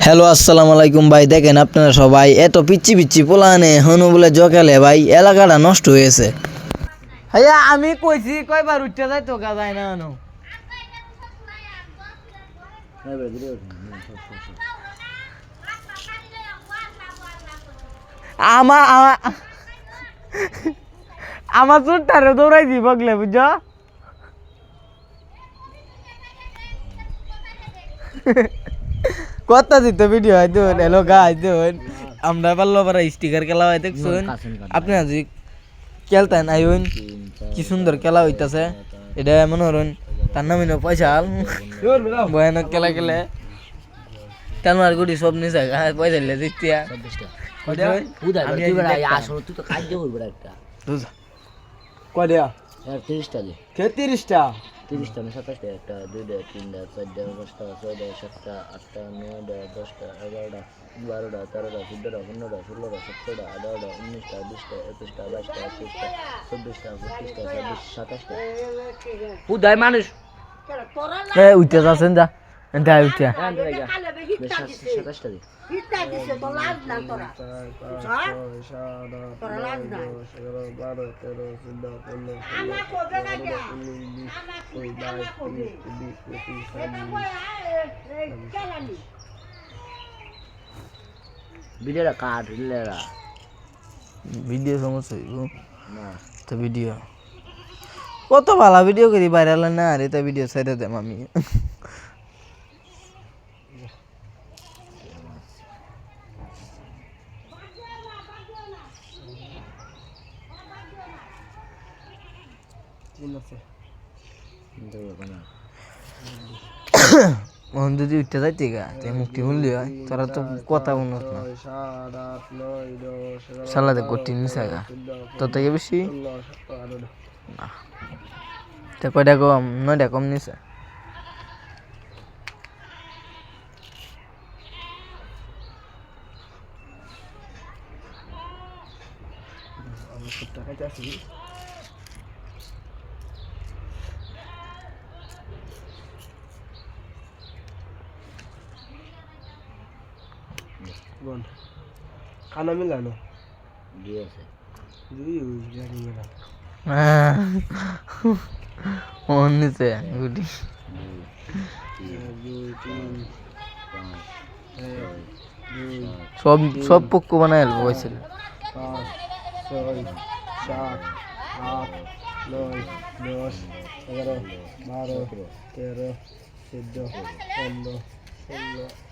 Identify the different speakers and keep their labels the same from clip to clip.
Speaker 1: Hello আসসালামু আলাইকুম ভাই। দেখেন আপনারা সবাই এত পিচ্ছি পিচ্ছি পোলানে হনু বলে জকালে ভাই এলাকাটা নষ্ট হয়েছে। হ্যাঁ আমি কইছি কয়বার উঠতে যাই তো যায় না হনু আমার আমার চোরটারে দৌড়াই দি বগলে বুঝছ। কত দিত ভিডিও হয় দেখুন। হ্যালো গাইস দেখুন আমরা পারলো পারা স্টিকার খেলা হয় দেখছুন। আপনি আজি খেলতেন আইন কি সুন্দর খেলা হইতাছে। এটা মনে হরুন তার নাম পয়সা ভয়ানক খেলা খেলে তেলমার গুড়ি সব নিচে পয়সা দিলে দিতিয়া কয়টা
Speaker 2: 30টা দে
Speaker 1: 30টা
Speaker 2: 30টা না 27টা 1টা 2টা 3টা 4টা 5টা 6টা 7টা 8টা 9টা 10টা 11টা 12টা 13টা 14টা 15টা 16টা 17টা 18টা 19টা 20টা 21টা 22টা 23টা 24টা 25টা 26 27টা উদয় মানুষ
Speaker 1: এ উঠতে যাচ্ছেন যা এটা উঠতে
Speaker 2: 27টা দে ভিডিওটা কাট লেরা
Speaker 1: ভিডিও সমস্যা হইব
Speaker 2: না
Speaker 1: তো ভিডিও কত ভালো ভিডিও করি ভাইরাল না আর এটা ভিডিও ছেড়ে দেম আমি। যদি উঠতে যাই ঠিক আছে মুক্তি শুনলি হয় তোরা তো কথা উন্নত না সালাদে কঠিন নিশাগা তোর থেকে বেশি না তো কয়টা কম 9টা কম নিছে।
Speaker 3: खाना मिला ना
Speaker 2: জি আছে
Speaker 1: নিছে গুটি সব সব পক্কু বানায় বইছিল
Speaker 3: 5 6 7 8 9 10 11 12 13 14 15 16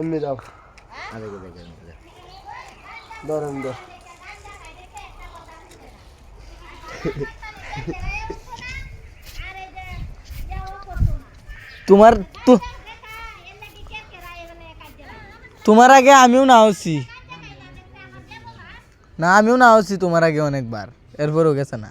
Speaker 3: এমনি দাও
Speaker 2: আরে দেখেন
Speaker 3: ধরেন দাও
Speaker 1: তোমার তো তোমার আগে আমিও না হচ্ছি না আমিও না হচ্ছি তোমার আগে অনেকবার এরপরও গেছে না।